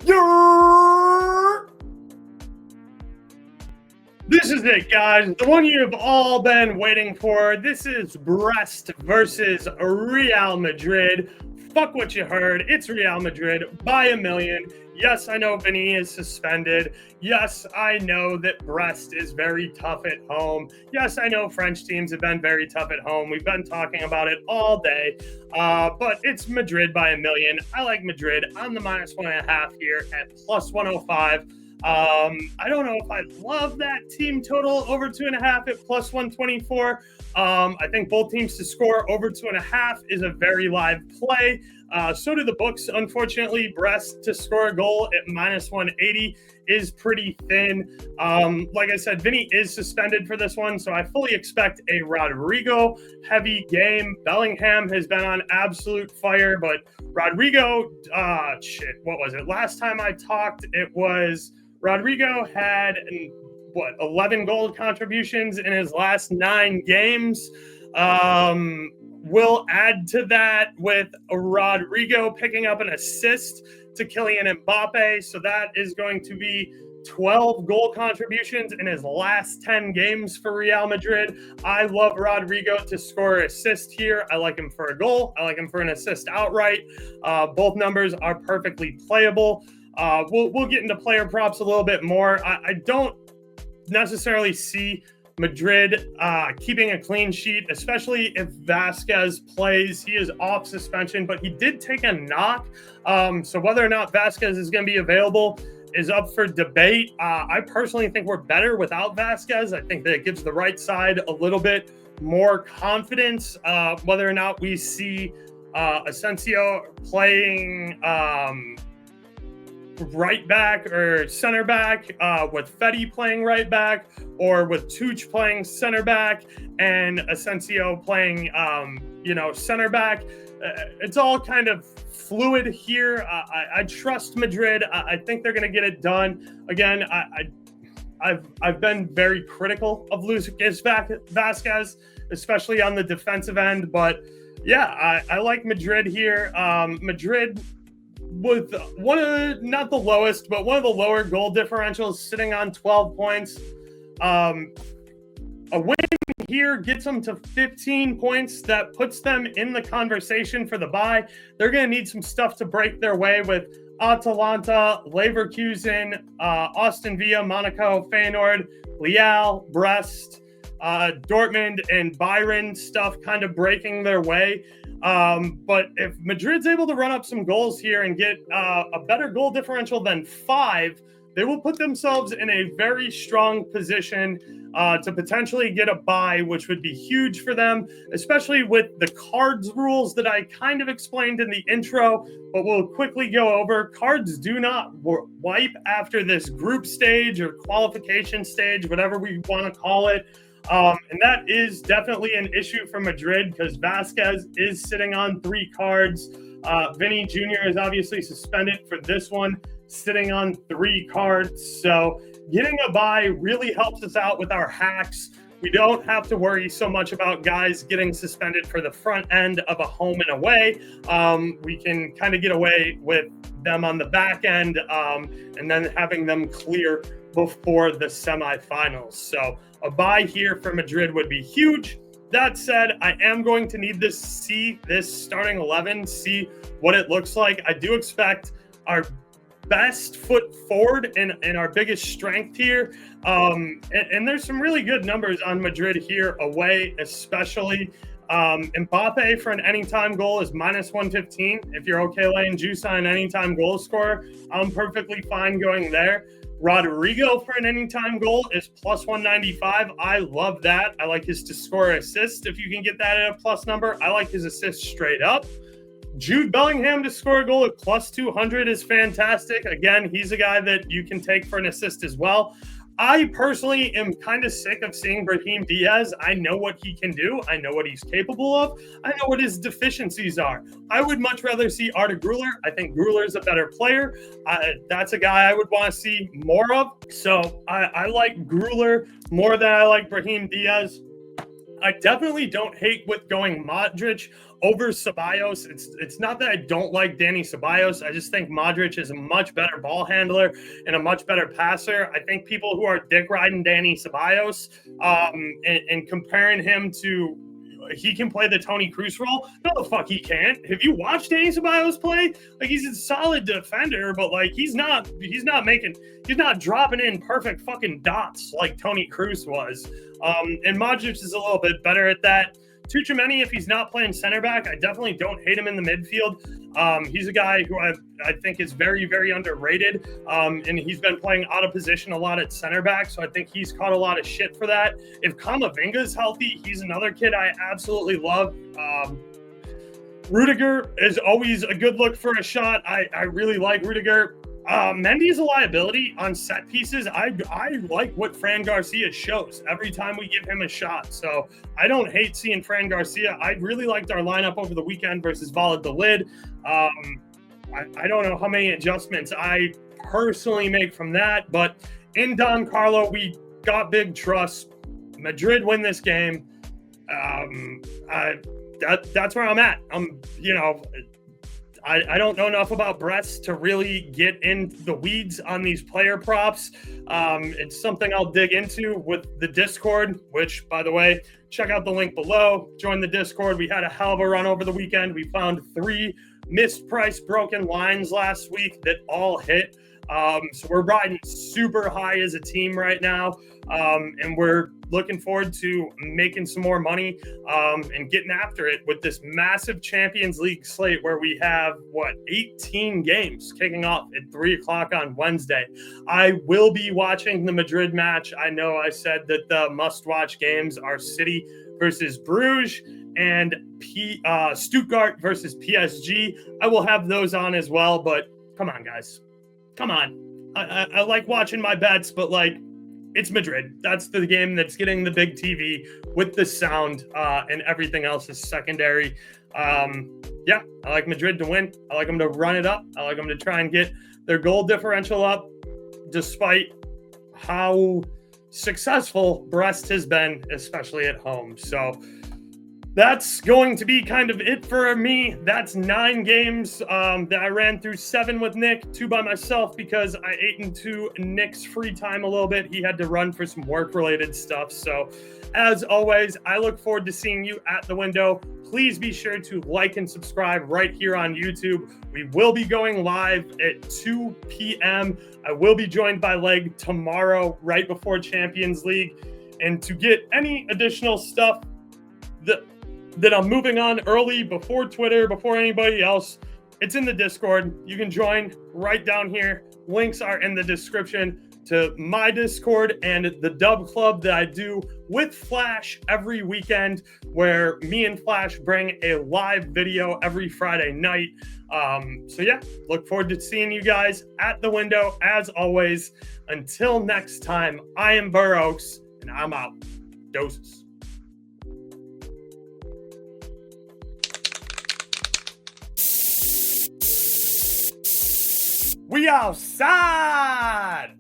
This is it, guys. The one you've all been waiting for. This is Brest versus Real Madrid. Fuck what you heard. It's Real Madrid by a million. Yes, I know Vinny is suspended. Yes, I know that Brest is very tough at home. Yes, I know French teams have been very tough at home. We've been talking about it all day. But it's Madrid by a million. I like Madrid on the -1.5 here at +105. I don't know if I love that team total over 2.5 at +124. I think both teams to score over 2.5 is a very live play. So do the books. Unfortunately, Brest to score a goal at -180 is pretty thin. Like I said, Vinny is suspended for this one, so I fully expect a Rodrigo heavy game. Bellingham has been on absolute fire, but Rodrigo, what was it? Last time I talked, it was Rodrigo had 11 goal contributions in his last 9 games. We'll add to that with Rodrigo picking up an assist to Kylian Mbappe. So that is going to be 12 goal contributions in his last 10 games for Real Madrid. I love Rodrigo to score an assist here. I like him for a goal. I like him for an assist outright. Both numbers are perfectly playable. We'll get into player props a little bit more. I don't necessarily see Madrid keeping a clean sheet, especially if Vasquez plays. He is off suspension, but he did take a knock. So whether or not Vasquez is going to be available is up for debate. I personally think we're better without Vasquez. I think that it gives the right side a little bit more confidence. Whether or not we see Asensio playing right back or center back, with Fetty playing right back, or with Tuch playing center back and Asensio playing, center back. It's all kind of fluid here. I trust Madrid. I think they're going to get it done. Again, I've been very critical of Lucas Vasquez, especially on the defensive end. But yeah, I like Madrid here. Madrid with not the lowest, but one of the lower goal differentials, sitting on 12 points. A win here gets them to 15 points. That puts them in the conversation for the bye. They're going to need some stuff to break their way with Atalanta, Leverkusen, Aston Villa, Monaco, Feyenoord, Lille, Brest, Dortmund, and Bayern stuff kind of breaking their way. But if Madrid's able to run up some goals here and get a better goal differential than 5, they will put themselves in a very strong position to potentially get a bye, which would be huge for them, especially with the cards rules that I kind of explained in the intro, but we'll quickly go over. Cards do not wipe after this group stage or qualification stage, whatever we want to call it. And that is definitely an issue for Madrid because Vasquez is sitting on 3 cards. Vinny Jr. is obviously suspended for this one, sitting on 3 cards. So getting a bye really helps us out with our hacks. We don't have to worry so much about guys getting suspended for the front end of a home and away. We can kind of get away with them on the back end and then having them clear before the semifinals. So a bye here for Madrid would be huge. That said, I am going to need to see this starting 11, see what it looks like. I do expect our best foot forward and our biggest strength here. And there's some really good numbers on Madrid here away, especially. Mbappe for an anytime goal is -115. If you're okay laying juice on an anytime goal scorer, I'm perfectly fine going there. Rodrigo for an anytime goal is +195. I love that. I like his to score assist. If you can get that at a plus number, I like his assist straight up. Jude Bellingham to score a goal at +200 is fantastic. Again, he's a guy that you can take for an assist as well. I personally am kind of sick of seeing Brahim Diaz. I know what he can do. I know what he's capable of. I know what his deficiencies are. I would much rather see Arda Güler. I think Güler is a better player. That's a guy I would want to see more of. So I like Güler more than I like Brahim Diaz. I definitely don't hate with going Modric over Ceballos. It's not that I don't like Dianni Ceballos. I just think Modric is a much better ball handler and a much better passer. I think people who are dick riding Dianni Ceballos and comparing him to he can play the Toni Kroos role. No, the fuck he can't. Have you watched Dianni Ceballos play? Like, he's a solid defender, but like he's not dropping in perfect fucking dots like Toni Kroos was. And Modric is a little bit better at that. Tchouaméni, if he's not playing center back, I definitely don't hate him in the midfield. He's a guy who I think is very, very underrated. And he's been playing out of position a lot at center back, so I think he's caught a lot of shit for that. If Camavinga's healthy, he's another kid I absolutely love. Rudiger is always a good look for a shot. I really like Rudiger. Mendy's a liability on set pieces. I like what Fran Garcia shows every time we give him a shot. So I don't hate seeing Fran Garcia. I really liked our lineup over the weekend versus Valladolid. I don't know how many adjustments I personally make from that, but in Don Carlo, we got big trust. Madrid win this game. That's where I'm at. I don't know enough about Brest to really get into the weeds on these player props. It's something I'll dig into with the Discord, which, by the way, check out the link below. Join the Discord. We had a hell of a run over the weekend. We found 3 mispriced broken lines last week that all hit. So we're riding super high as a team right now. And we're looking forward to making some more money and getting after it with this massive Champions League slate where we have, 18 games kicking off at 3 o'clock on Wednesday. I will be watching the Madrid match. I know I said that the must-watch games are City versus Bruges and Stuttgart versus PSG. I will have those on as well, but come on, guys. Come on. I like watching my bets, but it's Madrid. That's the game that's getting the big TV with the sound, and everything else is secondary. I like Madrid to win. I like them to run it up. I like them to try and get their goal differential up, despite how successful Brest has been, especially at home. So that's going to be kind of it for me. That's 9 games that I ran through, 7 with Nick, 2 by myself because I ate into Nick's free time a little bit. He had to run for some work-related stuff. So as always, I look forward to seeing you at the window. Please be sure to like and subscribe right here on YouTube. We will be going live at 2 p.m. I will be joined by Leg tomorrow right before Champions League. And to get any additional stuff that I'm moving on early before Twitter, before anybody else, it's in the Discord. You can join right down here. Links are in the description to my Discord and the Dub Club that I do with Flash every weekend, where me and Flash bring a live video every Friday night. Look forward to seeing you guys at the window. As always, until next time, I am Burrows, and I'm out. Doses. We outside!